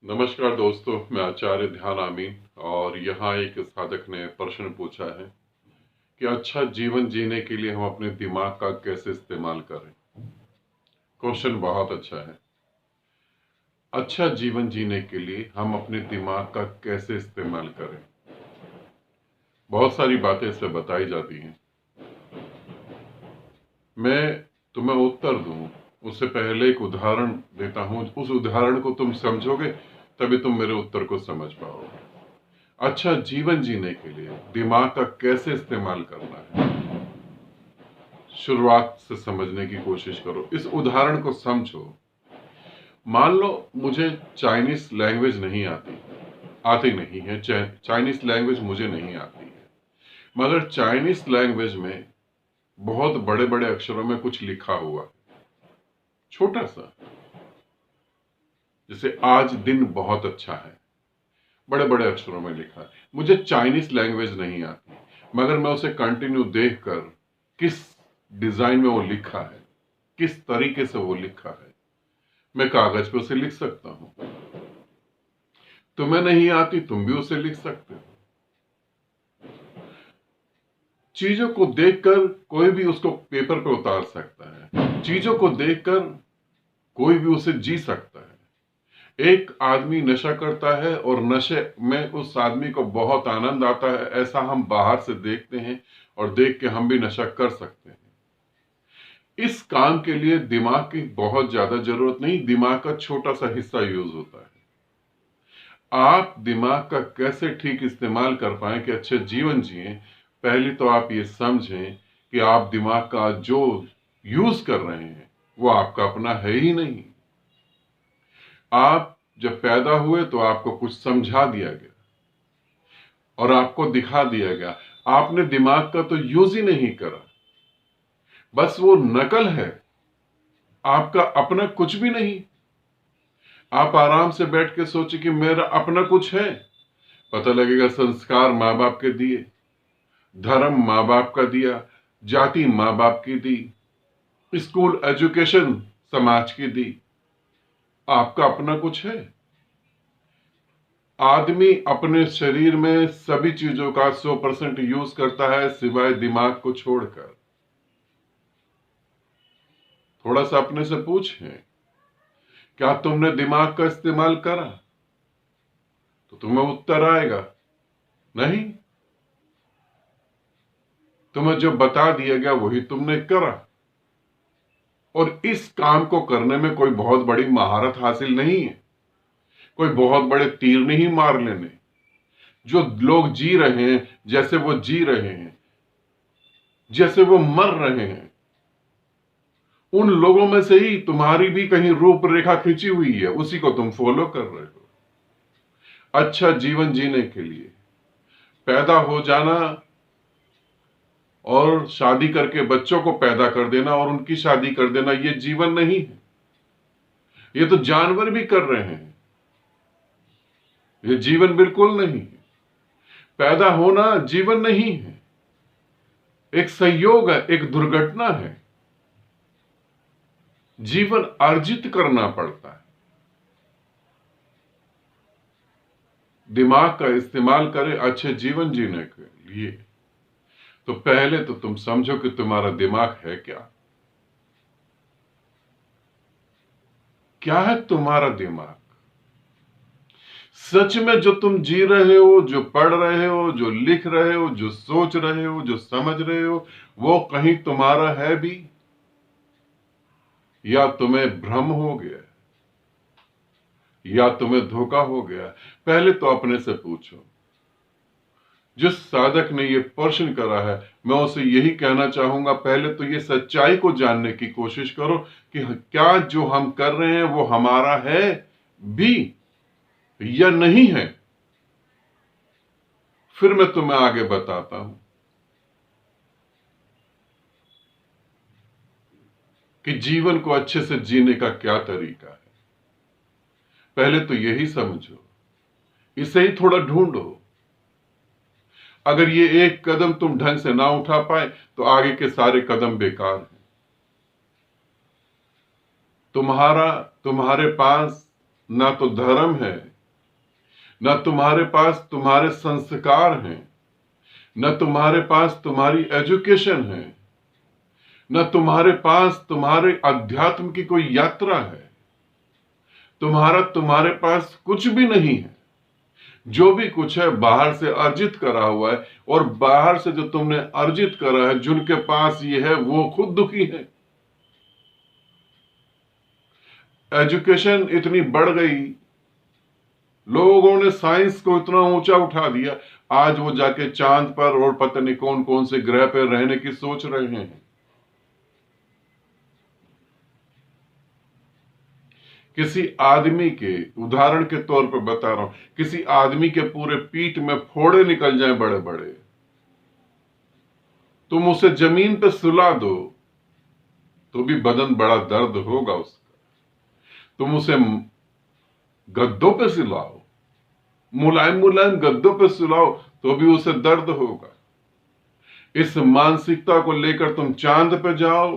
नमस्कार दोस्तों, मैं आचार्य ध्यान आमीन। और यहाँ एक साधक ने प्रश्न पूछा है कि अच्छा जीवन जीने के लिए हम अपने दिमाग का कैसे इस्तेमाल करें। क्वेश्चन बहुत अच्छा है। अच्छा जीवन जीने के लिए हम अपने दिमाग का कैसे इस्तेमाल करें। बहुत सारी बातें इससे बताई जाती हैं। मैं तुम्हें उत्तर दूं उससे पहले एक उदाहरण देता हूं। उस उदाहरण को तुम समझोगे तभी तुम मेरे उत्तर को समझ पाओगे। अच्छा जीवन जीने के लिए दिमाग का कैसे इस्तेमाल करना है, शुरुआत से समझने की कोशिश करो। इस उदाहरण को समझो। मान लो मुझे चाइनीज लैंग्वेज नहीं आती नहीं है। चाइनीज लैंग्वेज मुझे नहीं आती है, मगर चाइनीज लैंग्वेज में बहुत बड़े बड़े अक्षरों में कुछ लिखा हुआ है, छोटा सा। जैसे आज दिन बहुत अच्छा है, बड़े बड़े अक्षरों में लिखा है। मुझे चाइनीज लैंग्वेज नहीं आती, मगर मैं उसे कंटिन्यू देखकर किस डिजाइन में वो लिखा है, किस तरीके से वो लिखा है, मैं कागज पे उसे लिख सकता हूं। तुम्हें नहीं आती, तुम भी उसे लिख सकते हो। चीजों को देखकर कोई भी उसको पेपर पे उतार सकता है। चीजों को देखकर कोई भी उसे जी सकता है। एक आदमी नशा करता है और नशे में उस आदमी को बहुत आनंद आता है, ऐसा हम बाहर से देखते हैं और देख के हम भी नशा कर सकते हैं। इस काम के लिए दिमाग की बहुत ज्यादा जरूरत नहीं, दिमाग का छोटा सा हिस्सा यूज होता है। आप दिमाग का कैसे ठीक इस्तेमाल कर पाए कि अच्छे जीवन जिए, पहले तो आप ये समझें कि आप दिमाग का जो यूज कर रहे हैं वो आपका अपना है ही नहीं। आप जब पैदा हुए तो आपको कुछ समझा दिया गया और आपको दिखा दिया गया। आपने दिमाग का तो यूज ही नहीं करा, बस वो नकल है, आपका अपना कुछ भी नहीं। आप आराम से बैठ के सोचे कि मेरा अपना कुछ है, पता लगेगा संस्कार माँ बाप के दिए, धर्म माँ बाप का दिया, जाति माँ बाप की दी, स्कूल एजुकेशन समाज की दी। आपका अपना कुछ है? आदमी अपने शरीर में सभी चीजों का 100% यूज करता है सिवाय दिमाग को छोड़कर। थोड़ा सा अपने से पूछें, क्या तुमने दिमाग का इस्तेमाल करा? तो तुम्हें उत्तर आएगा नहीं। तुम्हें जो बता दिया गया वही तुमने करा। और इस काम को करने में कोई बहुत बड़ी महारत हासिल नहीं है, कोई बहुत बड़े तीर नहीं मार लेने। जो लोग जी रहे हैं जैसे वो जी रहे हैं, जैसे वो मर रहे हैं, उन लोगों में से ही तुम्हारी भी कहीं रूपरेखा खिंची हुई है, उसी को तुम फॉलो कर रहे हो। अच्छा जीवन जीने के लिए पैदा हो जाना और शादी करके बच्चों को पैदा कर देना और उनकी शादी कर देना, ये जीवन नहीं है। ये तो जानवर भी कर रहे हैं, ये जीवन बिल्कुल नहीं है। पैदा होना जीवन नहीं है, एक संयोग है, एक दुर्घटना है। जीवन अर्जित करना पड़ता है। दिमाग का इस्तेमाल करें अच्छे जीवन जीने के लिए। तो पहले तो तुम समझो कि तुम्हारा दिमाग है क्या। क्या है तुम्हारा दिमाग? सच में जो तुम जी रहे हो, जो पढ़ रहे हो, जो लिख रहे हो, जो सोच रहे हो, जो समझ रहे हो, वो कहीं तुम्हारा है भी, या तुम्हें भ्रम हो गया, या तुम्हें धोखा हो गया? पहले तो अपने से पूछो। जिस साधक ने ये प्रश्न करा है, मैं उसे यही कहना चाहूंगा, पहले तो ये सच्चाई को जानने की कोशिश करो कि क्या जो हम कर रहे हैं वो हमारा है भी या नहीं है। फिर मैं तुम्हें आगे बताता हूं कि जीवन को अच्छे से जीने का क्या तरीका है। पहले तो यही समझो, इसे ही थोड़ा ढूंढो। अगर ये एक कदम तुम ढंग से ना उठा पाए तो आगे के सारे कदम बेकार हैं। तुम्हारे पास ना तो धर्म है, न तुम्हारे पास तुम्हारे संस्कार हैं, न तुम्हारे पास तुम्हारी एजुकेशन है, न तुम्हारे पास तुम्हारे अध्यात्म की कोई यात्रा है। तुम्हारे पास कुछ भी नहीं है। जो भी कुछ है बाहर से अर्जित करा हुआ है, और बाहर से जो तुमने अर्जित करा है, जिनके पास ये है वो खुद दुखी है। एजुकेशन इतनी बढ़ गई, लोगों ने साइंस को इतना ऊंचा उठा दिया, आज वो जाके चांद पर और पता नहीं कौन कौन से ग्रह पर रहने की सोच रहे हैं। किसी आदमी के, उदाहरण के तौर पर बता रहा हूं, किसी आदमी के पूरे पीठ में फोड़े निकल जाएं बड़े बड़े, तुम उसे जमीन पे सुला दो तो भी बदन बड़ा दर्द होगा उसका। तुम उसे गद्दों पे सुलाओ, मुलायम मुलायम गद्दों पे सुलाओ तो भी उसे दर्द होगा। इस मानसिकता को लेकर तुम चांद पे जाओ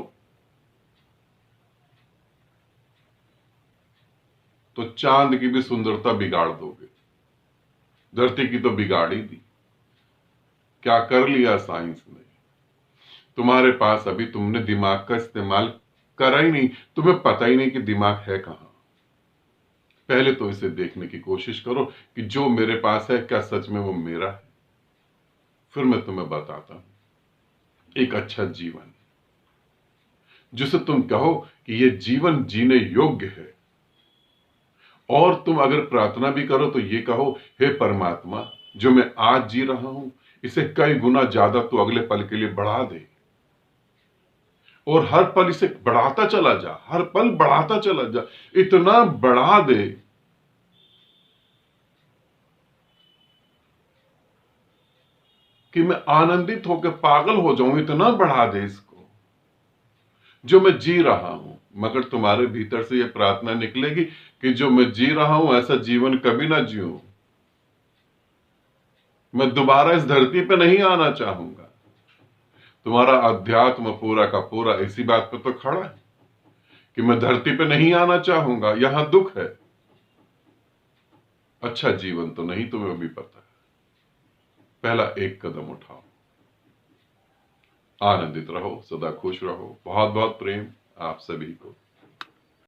तो चांद की भी सुंदरता बिगाड़ दोगे, धरती की तो बिगाड़ ही दी। क्या कर लिया साइंस ने? तुम्हारे पास अभी तुमने दिमाग का इस्तेमाल करा ही नहीं, तुम्हें पता ही नहीं कि दिमाग है कहां। पहले तो इसे देखने की कोशिश करो कि जो मेरे पास है क्या सच में वो मेरा है। फिर मैं तुम्हें बताता हूं एक अच्छा जीवन जिसे तुम कहो कि ये जीवन जीने योग्य है। और तुम अगर प्रार्थना भी करो तो ये कहो, हे परमात्मा, जो मैं आज जी रहा हूं इसे कई गुना ज्यादा तो अगले पल के लिए बढ़ा दे, और हर पल इसे बढ़ाता चला जा, हर पल बढ़ाता चला जा, इतना बढ़ा दे कि मैं आनंदित होकर पागल हो जाऊं। इतना बढ़ा दे इसको जो मैं जी रहा हूं। मगर तुम्हारे भीतर से यह प्रार्थना निकलेगी कि जो मैं जी रहा हूं ऐसा जीवन कभी ना जीऊं, मैं दोबारा इस धरती पे नहीं आना चाहूंगा। तुम्हारा अध्यात्म पूरा का पूरा इसी बात पे तो खड़ा है कि मैं धरती पे नहीं आना चाहूंगा, यहां दुख है। अच्छा जीवन तो नहीं तुम्हें भी पता है। पहला एक कदम उठाओ, आनंदित रहो, सदा खुश रहो। बहुत बहुत प्रेम आप सभी को।